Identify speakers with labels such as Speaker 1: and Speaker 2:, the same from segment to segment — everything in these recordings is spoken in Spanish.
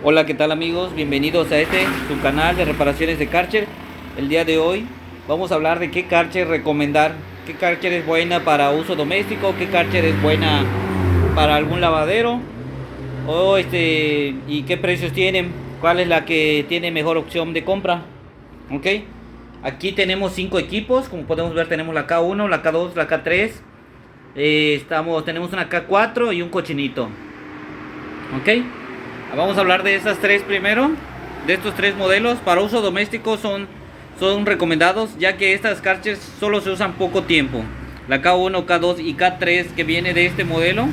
Speaker 1: Hola, ¿qué tal amigos? Bienvenidos a su canal de reparaciones de Karcher. El día de hoy vamos a hablar de qué Karcher recomendar, qué Karcher es buena para uso doméstico, qué Karcher es buena para algún lavadero y qué precios tienen, cuál es la que tiene mejor opción de compra. Ok, aquí tenemos 5 equipos, como podemos ver tenemos la K1, la K2, la K3, tenemos una K4 y un cochinito. Ok, vamos a hablar de estas tres primero. De estos tres modelos para uso doméstico son recomendados, ya que estas Karcher solo se usan poco tiempo. La K1, K2 y K3 que viene de este modelo.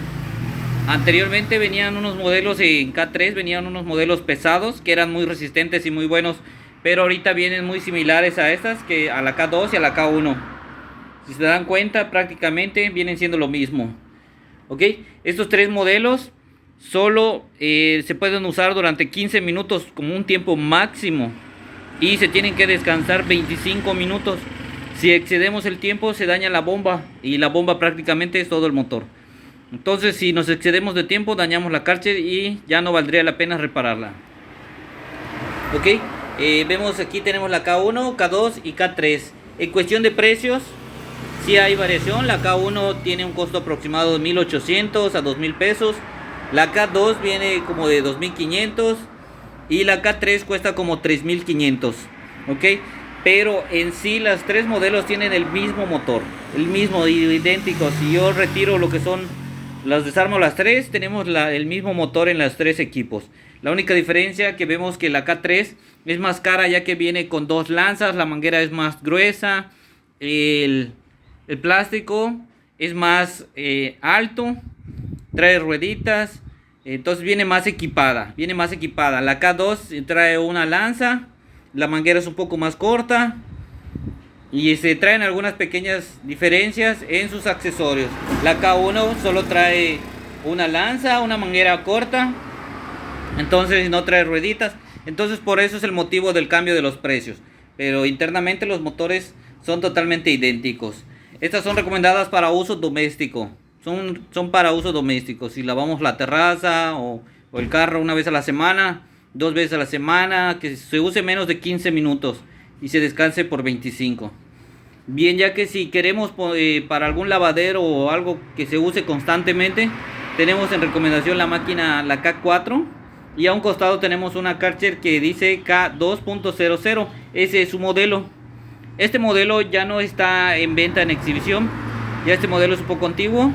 Speaker 1: Anteriormente venían unos modelos en K3, venían unos modelos pesados que eran muy resistentes y muy buenos, pero ahorita vienen muy similares a estas, que a la K2 y a la K1. Si se dan cuenta, prácticamente vienen siendo lo mismo. Ok, estos tres modelos solo se pueden usar durante 15 minutos como un tiempo máximo, y se tienen que descansar 25 minutos. Si excedemos el tiempo se daña la bomba, y la bomba prácticamente es todo el motor. Entonces si nos excedemos de tiempo dañamos la Karcher y ya no valdría la pena repararla. Ok, vemos aquí tenemos la K1, K2 y K3. En cuestión de precios, sí hay variación. La K1 tiene un costo aproximado de 1,800 a 2,000 pesos. La K2 viene como de 2,500 y la K3 cuesta como 3,500. Ok, pero en sí las tres modelos tienen el mismo motor, el mismo, idéntico. Si yo retiro lo que son, las desarmo las tres, tenemos el mismo motor en los tres equipos. La única diferencia que vemos que la K3 es más cara, ya que viene con dos lanzas, la manguera es más gruesa, el plástico es más alto, trae rueditas, entonces viene más equipada, La K2 trae una lanza, la manguera es un poco más corta y se traen algunas pequeñas diferencias en sus accesorios. La K1 solo trae una lanza, una manguera corta, entonces no trae rueditas. Entonces por eso es el motivo del cambio de los precios, pero internamente los motores son totalmente idénticos. Estas son recomendadas para uso doméstico. Son para uso doméstico. Si lavamos la terraza o el carro una vez a la semana, 2 veces a la semana, que se use menos de 15 minutos y se descanse por 25. Bien, ya que si queremos para algún lavadero o algo que se use constantemente, tenemos en recomendación la máquina, la K4. Y a un costado tenemos una Karcher que dice K2.00. Ese es su modelo. Este modelo ya no está en venta en exhibición. Ya este modelo es un poco antiguo.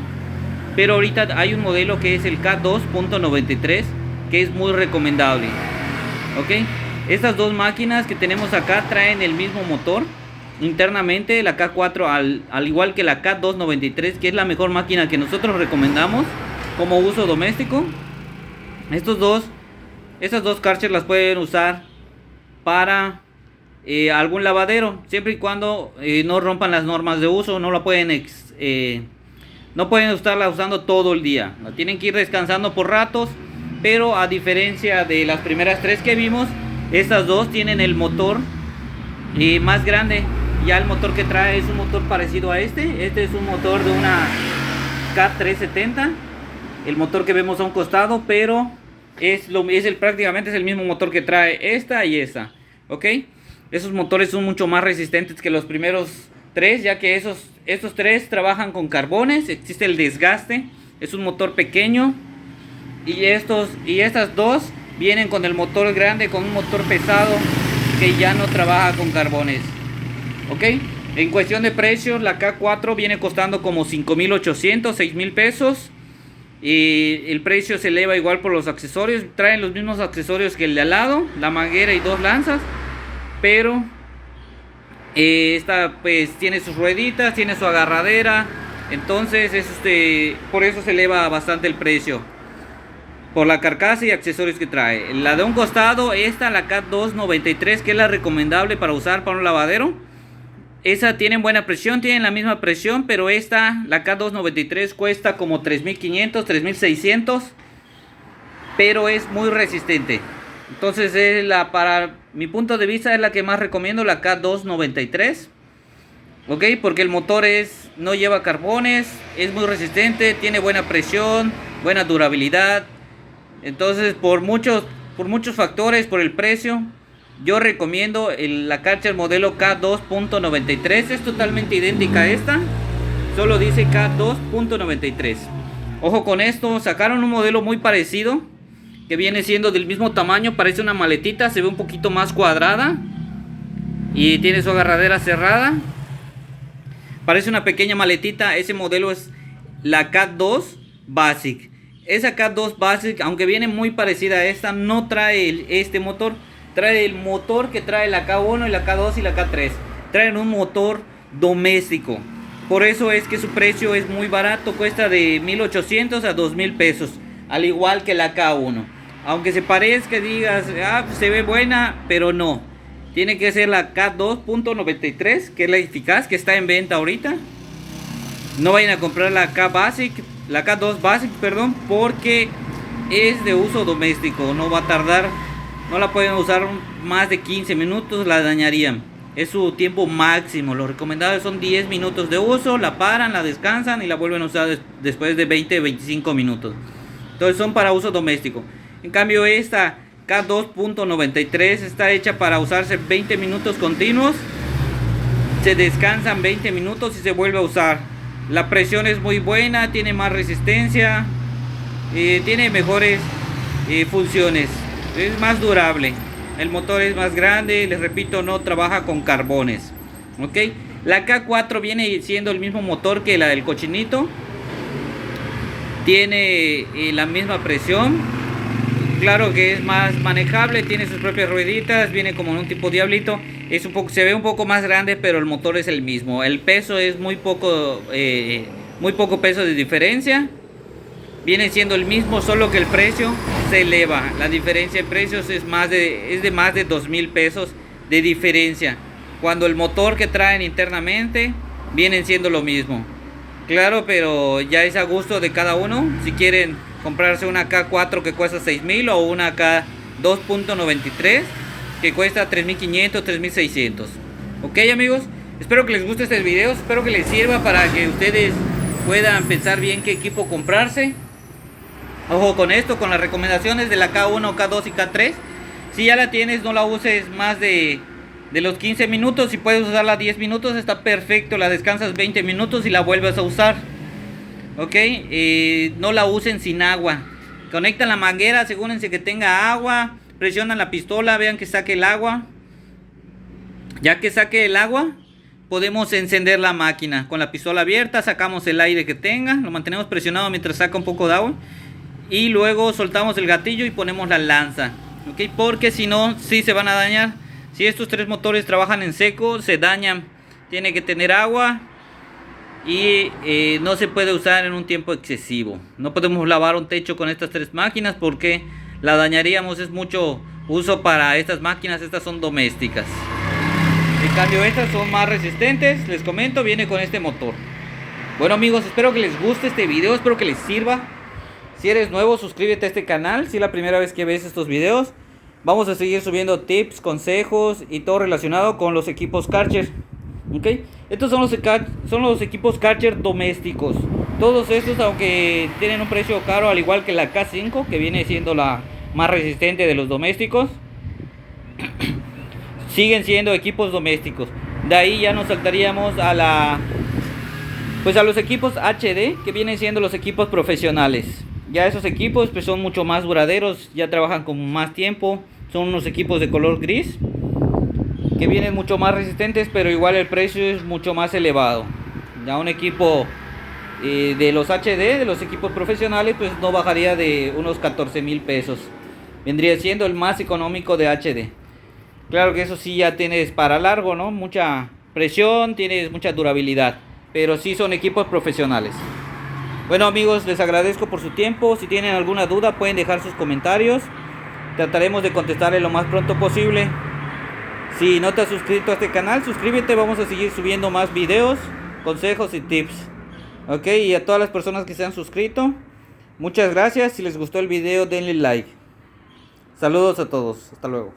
Speaker 1: Pero ahorita hay un modelo que es el K2.93, que es muy recomendable. Ok, estas dos máquinas que tenemos acá traen el mismo motor. Internamente la K4 al igual que la K2.93, que es la mejor máquina que nosotros recomendamos como uso doméstico. Estas dos Karcher las pueden usar para algún lavadero, siempre y cuando no rompan las normas de uso. No pueden estarla usando todo el día, la tienen que ir descansando por ratos. Pero a diferencia de las primeras tres que vimos, estas dos tienen el motor más grande. Ya el motor que trae es un motor parecido a este es un motor de una K370, el motor que vemos a un costado, pero prácticamente es el mismo motor que trae esta y esta. Ok, esos motores son mucho más resistentes que los primeros tres, ya que estos tres trabajan con carbones, existe el desgaste, es un motor pequeño. Y estas dos vienen con el motor grande, con un motor pesado que ya no trabaja con carbones. Ok, en cuestión de precios, la K4 viene costando como 5,800, 6,000 pesos. Y el precio se eleva igual por los accesorios. Traen los mismos accesorios que el de al lado, la manguera y dos lanzas. Pero esta pues tiene sus rueditas, tiene su agarradera. Entonces por eso se eleva bastante el precio, por la carcasa y accesorios que trae. La de un costado, la K2.93, que es la recomendable para usar para un lavadero. Esa tiene buena presión, tienen la misma presión, pero la K2.93 cuesta como 3,500, 3,600, pero es muy resistente. Entonces para mi punto de vista es la que más recomiendo, la K2.93. Ok, porque el motor no lleva carbones, es muy resistente, tiene buena presión, buena durabilidad. Entonces por mucho por muchos factores, por el precio, yo recomiendo la Karcher modelo K2.93. Es totalmente idéntica a esta, solo dice K2.93. Ojo con esto, sacaron un modelo muy parecido, que viene siendo del mismo tamaño, parece una maletita, se ve un poquito más cuadrada y tiene su agarradera cerrada. Parece una pequeña maletita. Ese modelo es la K2 Basic. Esa K2 Basic, aunque viene muy parecida a esta, no trae este motor. Trae el motor que trae la K1 y la K2 y la K3. Traen un motor doméstico. Por eso es que su precio es muy barato. Cuesta de 1,800 a 2,000 pesos. Al igual que la K1. Aunque se parezca, digas, pues se ve buena, pero no. Tiene que ser la K2.93, que es la eficaz, que está en venta ahorita. No vayan a comprar la K2 Basic, perdón, porque es de uso doméstico. No va a tardar, no la pueden usar más de 15 minutos, la dañarían. Es su tiempo máximo. Lo recomendado son 10 minutos de uso. La paran, la descansan y la vuelven a usar después de 20-25 minutos. Entonces son para uso doméstico. En cambio esta K2.93 está hecha para usarse 20 minutos continuos. Se descansan 20 minutos y se vuelve a usar. La presión es muy buena, tiene más resistencia, tiene mejores funciones, es más durable. El motor es más grande, les repito, no trabaja con carbones. ¿Ok? La K4 viene siendo el mismo motor que la del cochinito. Tiene la misma presión. Claro que es más manejable, tiene sus propias rueditas, viene como en un tipo diablito. Se ve un poco más grande, pero el motor es el mismo. El peso es muy poco peso de diferencia. Viene siendo el mismo, solo que el precio se eleva. La diferencia en precios es de más de 2,000 pesos de diferencia. Cuando el motor que traen internamente vienen siendo lo mismo. Claro, pero ya es a gusto de cada uno. Si quieren comprarse una K4 que cuesta 6,000 o una K2.93 que cuesta 3,500, 3,600. Ok, amigos, espero que les guste este video, espero que les sirva para que ustedes puedan pensar bien qué equipo comprarse. Ojo con esto, con las recomendaciones de la K1, K2 y K3. Si ya la tienes, no la uses más de los 15 minutos. Si puedes usarla 10 minutos, está perfecto. La descansas 20 minutos y la vuelves a usar. Ok, no la usen sin agua. Conectan la manguera, asegúrense que tenga agua. Presionan la pistola, vean que saque el agua. Ya que saque el agua, podemos encender la máquina. Con la pistola abierta, sacamos el aire que tenga. Lo mantenemos presionado mientras saca un poco de agua. Y luego soltamos el gatillo y ponemos la lanza. Ok, porque si no, sí se van a dañar. Si estos tres motores trabajan en seco, se dañan. Tiene que tener agua. Y no se puede usar en un tiempo excesivo. No podemos lavar un techo con estas tres máquinas porque la dañaríamos. Es mucho uso para estas máquinas. Estas son domésticas. En cambio estas son más resistentes. Les comento, viene con este motor. Bueno amigos, espero que les guste este video. Espero que les sirva. Si eres nuevo, suscríbete a este canal. Si es la primera vez que ves estos videos, vamos a seguir subiendo tips, consejos y todo relacionado con los equipos Karcher. Okay. Estos son los equipos Karcher domésticos. Todos estos, aunque tienen un precio caro, al igual que la K5, que viene siendo la más resistente de los domésticos, siguen siendo equipos domésticos. De ahí ya nos saltaríamos a los equipos HD, que vienen siendo los equipos profesionales. Ya esos equipos pues son mucho más duraderos, ya trabajan con más tiempo. Son unos equipos de color gris que vienen mucho más resistentes, pero igual el precio es mucho más elevado. Ya un equipo de los HD, de los equipos profesionales, pues no bajaría de unos 14,000 pesos. Vendría siendo el más económico de HD. Claro que eso sí ya tienes para largo, ¿no? Mucha presión, tienes mucha durabilidad, pero sí son equipos profesionales. Bueno amigos, les agradezco por su tiempo. Si tienen alguna duda pueden dejar sus comentarios. Trataremos de contestarle lo más pronto posible. Si no te has suscrito a este canal, suscríbete. Vamos a seguir subiendo más videos, consejos y tips. Ok, y a todas las personas que se han suscrito, muchas gracias. Si les gustó el video denle like. Saludos a todos, hasta luego.